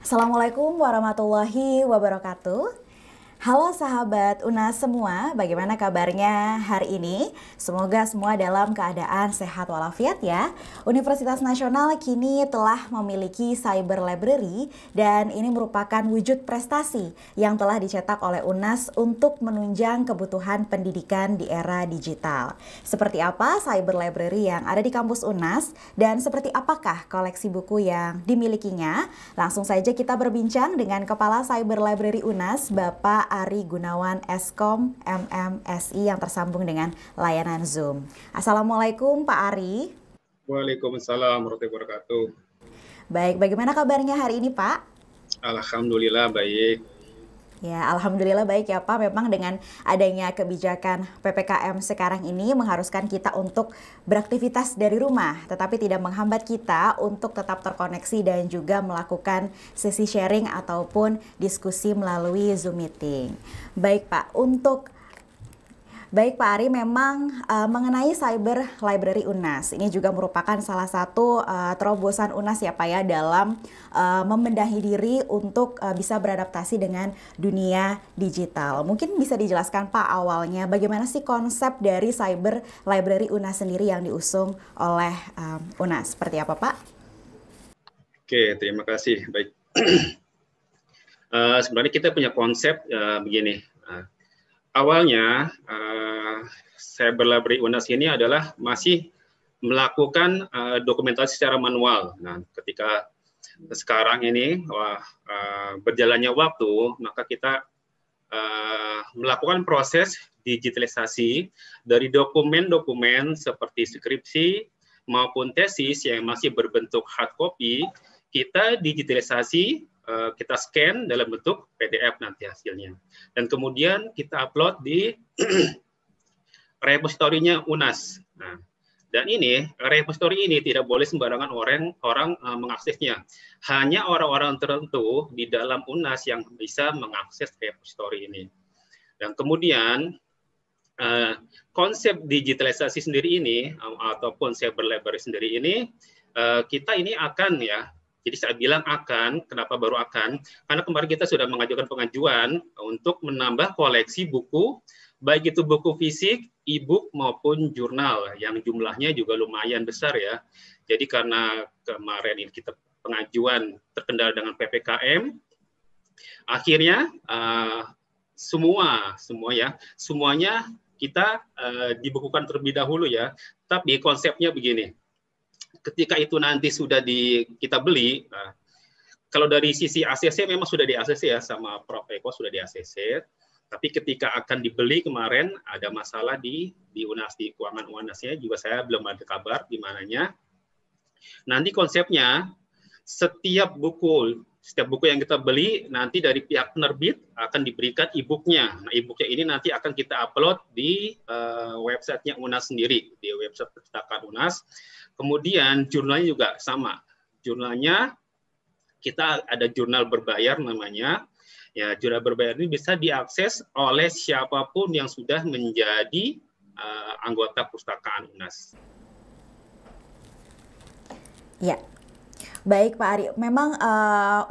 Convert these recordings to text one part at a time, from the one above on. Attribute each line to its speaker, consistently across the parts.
Speaker 1: Assalamualaikum warahmatullahi wabarakatuh. Halo sahabat UNAS semua, bagaimana kabarnya hari ini? Semoga semua dalam keadaan sehat walafiat ya. Universitas Nasional kini telah memiliki Cyber Library dan ini merupakan wujud prestasi yang telah dicetak oleh UNAS untuk menunjang kebutuhan pendidikan di era digital. Seperti apa Cyber Library yang ada di kampus UNAS dan seperti apakah koleksi buku yang dimilikinya? Langsung saja kita berbincang dengan Kepala Cyber Library UNAS, Bapak Ari Gunawan Eskom MMSI yang tersambung dengan layanan Zoom. Assalamualaikum Pak Ari.
Speaker 2: Waalaikumsalam warahmatullahi wabarakatuh.
Speaker 1: Baik, bagaimana kabarnya hari ini Pak?
Speaker 2: Alhamdulillah baik.
Speaker 1: Ya, alhamdulillah baik ya Pak. Memang dengan adanya kebijakan PPKM sekarang ini mengharuskan kita untuk beraktivitas dari rumah, tetapi tidak menghambat kita untuk tetap terkoneksi dan juga melakukan sesi sharing ataupun diskusi melalui Zoom meeting. Baik Pak Ari, memang mengenai Cyber Library UNAS, ini juga merupakan salah satu terobosan UNAS ya Pak ya dalam membenahi diri untuk bisa beradaptasi dengan dunia digital. Mungkin bisa dijelaskan Pak awalnya bagaimana sih konsep dari Cyber Library UNAS sendiri yang diusung oleh UNAS, seperti apa Pak?
Speaker 2: Oke, terima kasih. Baik. Sebenarnya kita punya konsep begini. Awalnya Cyber Library UNAS ini adalah masih melakukan dokumentasi secara manual. Nah, ketika sekarang ini berjalannya waktu, maka kita melakukan proses digitalisasi dari dokumen-dokumen seperti skripsi maupun tesis yang masih berbentuk hard copy, kita digitalisasi, kita scan dalam bentuk PDF nanti hasilnya. Dan kemudian kita upload di repositorinya UNAS. Nah, dan ini, repositori ini tidak boleh sembarangan orang mengaksesnya. Hanya orang-orang tertentu di dalam UNAS yang bisa mengakses repositori ini. Dan kemudian, konsep digitalisasi sendiri ini, ataupun Cyber Library sendiri ini, kita ini akan ya, jadi saya bilang akan, kenapa baru akan? Karena kemarin kita sudah mengajukan pengajuan untuk menambah koleksi buku, baik itu buku fisik, e-book maupun jurnal, yang jumlahnya juga lumayan besar ya. Jadi karena kemarin ini kita pengajuan terkendala dengan PPKM, akhirnya semuanya kita dibukukan terlebih dahulu ya. Tapi konsepnya begini. Ketika itu nanti sudah kita beli, kalau dari sisi ACC memang sudah di ACC ya, sama Prof. Eko sudah di ACC, tapi ketika akan dibeli kemarin ada masalah di UNAS, di keuangan UNAS-nya juga saya belum ada kabar di mananya. Nanti konsepnya setiap buku yang kita beli nanti dari pihak penerbit akan diberikan e-booknya. Nah, e-booknya ini nanti akan kita upload di websitenya UNAS sendiri, di website perpustakaan UNAS. Kemudian jurnalnya juga sama. Jurnalnya kita ada jurnal berbayar namanya. Ya, jurnal berbayar ini bisa diakses oleh siapapun yang sudah menjadi anggota perpustakaan UNAS.
Speaker 1: Ya. Baik Pak Ari, memang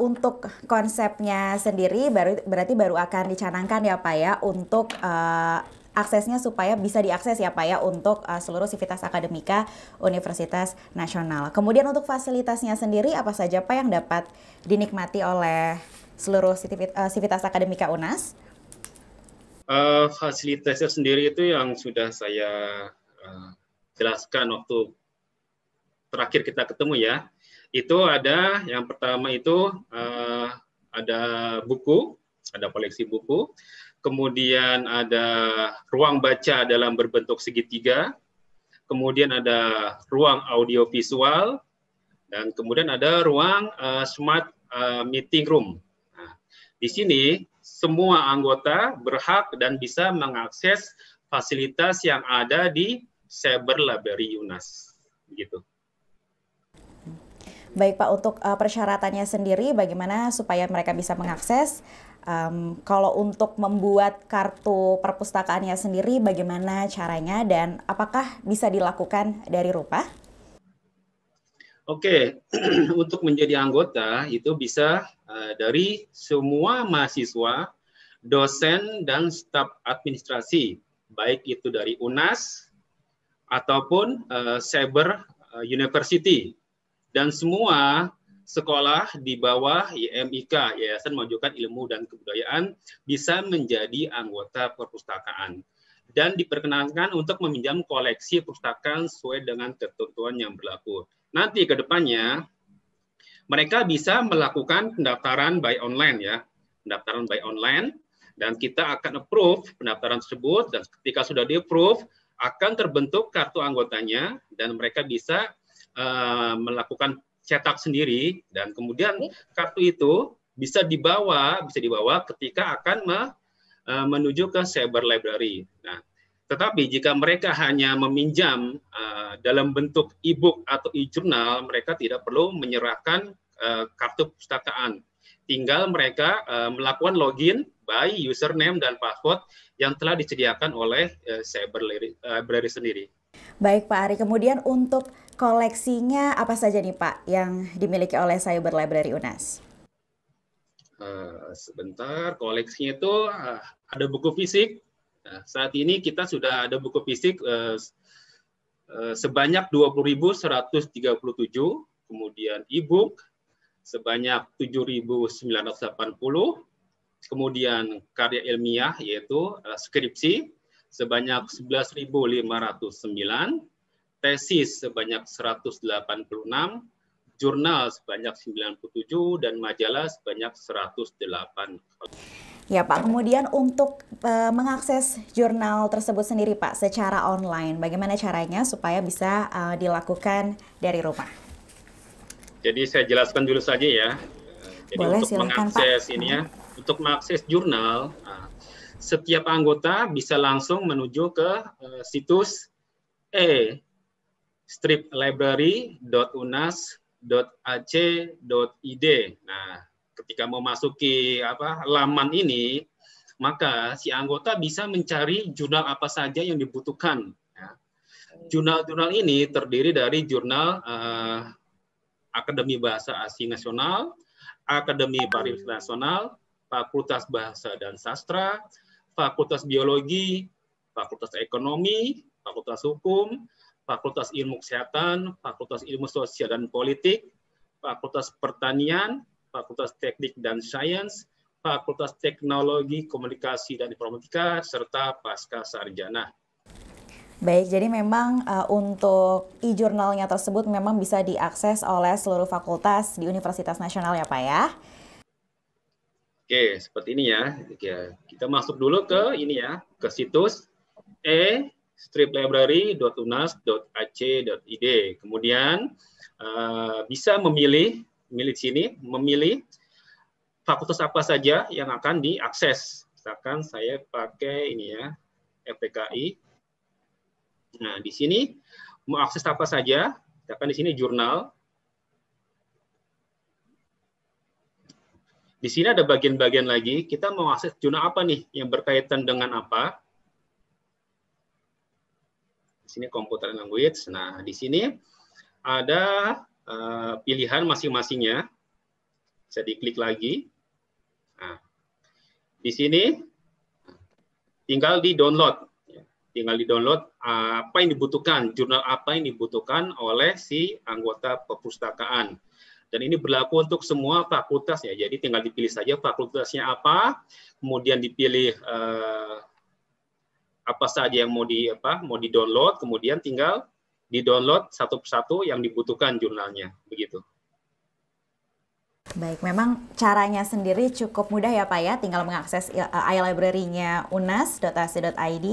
Speaker 1: untuk konsepnya sendiri berarti baru akan dicanangkan ya Pak ya untuk aksesnya supaya bisa diakses ya Pak ya untuk seluruh sivitas akademika Universitas Nasional. Kemudian untuk fasilitasnya sendiri apa saja Pak yang dapat dinikmati oleh seluruh sivitas akademika UNAS?
Speaker 2: Fasilitasnya sendiri itu yang sudah saya jelaskan waktu terakhir kita ketemu ya. Itu ada yang pertama itu ada buku, ada koleksi buku, kemudian ada ruang baca dalam berbentuk segitiga, kemudian ada ruang audiovisual, dan kemudian ada ruang smart meeting room. Nah, di sini semua anggota berhak dan bisa mengakses fasilitas yang ada di Cyber Library UNAS. Begitu.
Speaker 1: Baik Pak, untuk persyaratannya sendiri bagaimana supaya mereka bisa mengakses? Kalau untuk membuat kartu perpustakaannya sendiri bagaimana caranya dan apakah bisa dilakukan dari rumah?
Speaker 2: Oke, untuk menjadi anggota itu bisa dari semua mahasiswa, dosen, dan staf administrasi, baik itu dari UNAS ataupun Cyber University, dan semua sekolah di bawah YMIK, Yayasan Memajukan Ilmu dan Kebudayaan, bisa menjadi anggota perpustakaan dan diperkenankan untuk meminjam koleksi perpustakaan sesuai dengan ketentuan yang berlaku. Nanti ke depannya mereka bisa melakukan pendaftaran by online ya, pendaftaran by online, dan kita akan approve pendaftaran tersebut, dan ketika sudah di-approve akan terbentuk kartu anggotanya dan mereka bisa melakukan cetak sendiri, dan kemudian kartu itu bisa dibawa ketika akan menuju ke cyber library. Nah, tetapi jika mereka hanya meminjam dalam bentuk e-book atau e-jurnal, mereka tidak perlu menyerahkan kartu perpustakaan. Tinggal mereka melakukan login by username dan password yang telah disediakan oleh cyber library sendiri.
Speaker 1: Baik Pak Ari, kemudian untuk koleksinya apa saja nih Pak yang dimiliki oleh Cyber Library UNAS?
Speaker 2: Sebentar, koleksinya itu ada buku fisik. Nah, saat ini kita sudah ada buku fisik sebanyak 20.137, kemudian e-book sebanyak 7.980, kemudian karya ilmiah yaitu skripsi sebanyak 11.509, tesis sebanyak 186, jurnal sebanyak 97, dan majalah sebanyak 108.
Speaker 1: Ya Pak, kemudian untuk mengakses jurnal tersebut sendiri Pak secara online, bagaimana caranya supaya bisa dilakukan dari rumah?
Speaker 2: Jadi saya jelaskan dulu saja ya. Jadi
Speaker 1: boleh,
Speaker 2: untuk
Speaker 1: silakan,
Speaker 2: mengakses
Speaker 1: Pak.
Speaker 2: Ini ya, untuk mengakses jurnal, setiap anggota bisa langsung menuju ke situs striplibrary.unas.ac.id. Nah, ketika memasuki laman ini, maka si anggota bisa mencari jurnal apa saja yang dibutuhkan. Jurnal-jurnal ini terdiri dari jurnal Akademi Bahasa Asing Nasional, Akademi Pariwisata Nasional, Fakultas Bahasa dan Sastra, Fakultas Biologi, Fakultas Ekonomi, Fakultas Hukum, Fakultas Ilmu Kesehatan, Fakultas Ilmu Sosial dan Politik, Fakultas Pertanian, Fakultas Teknik dan Sains, Fakultas Teknologi, Komunikasi dan Informatika, serta Pasca Sarjana.
Speaker 1: Baik, jadi memang untuk e-jurnalnya tersebut memang bisa diakses oleh seluruh fakultas di Universitas Nasional ya Pak ya?
Speaker 2: Oke, seperti ini ya. Kita masuk dulu ke ini ya, ke situs striplibrary.unas.ac.id. Kemudian bisa memilih sini, memilih fakultas apa saja yang akan diakses. Misalkan saya pakai ini ya, FPKI. Nah, di sini mau akses apa saja, misalkan di sini jurnal. Di sini ada bagian-bagian lagi, kita mau akses jurnal apa nih, yang berkaitan dengan apa. Di sini computer language. Nah, di sini ada pilihan masing-masingnya. Bisa diklik lagi. Nah, di sini tinggal di-download. Tinggal di-download apa yang dibutuhkan, jurnal apa yang dibutuhkan oleh si anggota perpustakaan. Dan ini berlaku untuk semua fakultas ya. Jadi tinggal dipilih saja fakultasnya apa, kemudian dipilih apa saja yang mau di-download, kemudian tinggal di-download satu persatu yang dibutuhkan jurnalnya, begitu.
Speaker 1: Baik, memang caranya sendiri cukup mudah ya Pak ya, tinggal mengakses iLibrary-nya unas.ac.id,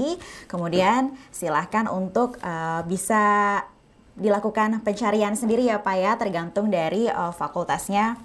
Speaker 1: kemudian silahkan untuk bisa dilakukan pencarian sendiri ya Pak ya, tergantung dari fakultasnya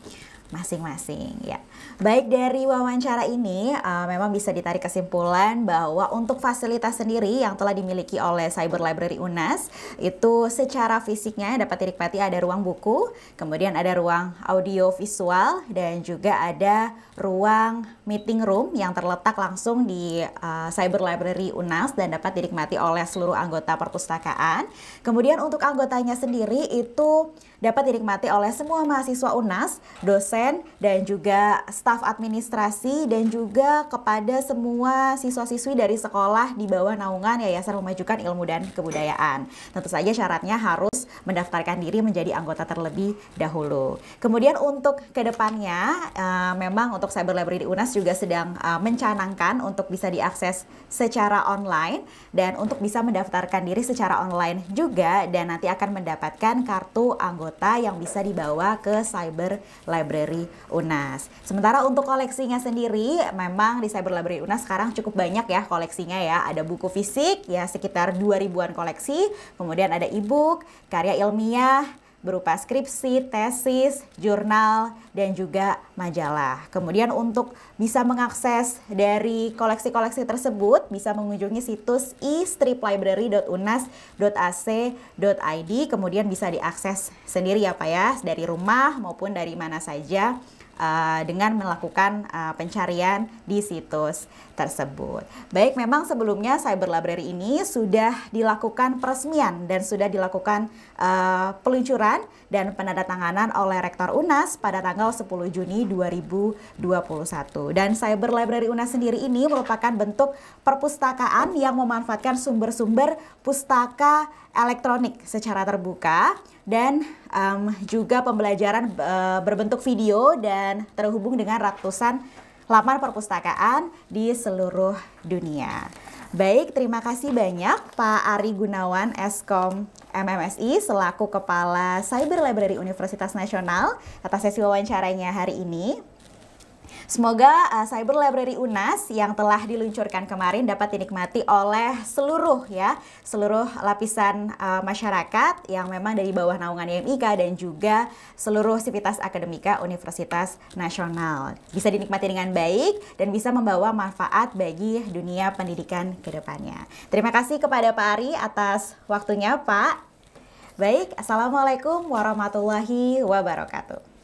Speaker 1: masing-masing ya. Baik, dari wawancara ini memang bisa ditarik kesimpulan bahwa untuk fasilitas sendiri yang telah dimiliki oleh Cyber Library UNAS itu secara fisiknya dapat dinikmati, ada ruang buku, kemudian ada ruang audio visual, dan juga ada ruang meeting room yang terletak langsung di Cyber Library UNAS dan dapat dinikmati oleh seluruh anggota perpustakaan. Kemudian untuk anggotanya sendiri itu dapat dinikmati oleh semua mahasiswa UNAS, dosen, dan juga staf administrasi, dan juga kepada semua siswa-siswi dari sekolah di bawah naungan Yayasan Memajukan Ilmu dan Kebudayaan. Tentu saja syaratnya harus mendaftarkan diri menjadi anggota terlebih dahulu. Kemudian untuk kedepannya, memang untuk Cyber Library UNAS juga sedang mencanangkan untuk bisa diakses secara online, dan untuk bisa mendaftarkan diri secara online juga, dan nanti akan mendapatkan kartu anggota yang bisa dibawa ke Cyber Library UNAS. Sementara untuk koleksinya sendiri, memang di Cyber Library UNAS sekarang cukup banyak ya koleksinya ya. Ada buku fisik ya sekitar 2000-an koleksi, kemudian ada e-book, karya ilmiah berupa skripsi, tesis, jurnal, dan juga majalah. Kemudian untuk bisa mengakses dari koleksi-koleksi tersebut, bisa mengunjungi situs e-striplibrary.unas.ac.id, kemudian bisa diakses sendiri ya Pak ya, dari rumah maupun dari mana saja, dengan melakukan pencarian di situs tersebut. Baik, memang sebelumnya Cyber Library ini sudah dilakukan peresmian dan sudah dilakukan peluncuran dan penandatanganan oleh Rektor UNAS pada tanggal 10 Juni 2021. Dan Cyber Library UNAS sendiri ini merupakan bentuk perpustakaan yang memanfaatkan sumber-sumber pustaka elektronik secara terbuka, dan juga pembelajaran berbentuk video dan terhubung dengan ratusan laman perpustakaan di seluruh dunia. Baik, terima kasih banyak Pak Ari Gunawan, Eskom MMSI selaku Kepala Cyber Library Universitas Nasional atas sesi wawancaranya hari ini. Semoga Cyber Library UNAS yang telah diluncurkan kemarin dapat dinikmati oleh seluruh lapisan masyarakat yang memang dari bawah naungan YMIK dan juga seluruh sivitas akademika Universitas Nasional. Bisa dinikmati dengan baik dan bisa membawa manfaat bagi dunia pendidikan ke depannya. Terima kasih kepada Pak Ari atas waktunya, Pak. Baik, Assalamualaikum warahmatullahi wabarakatuh.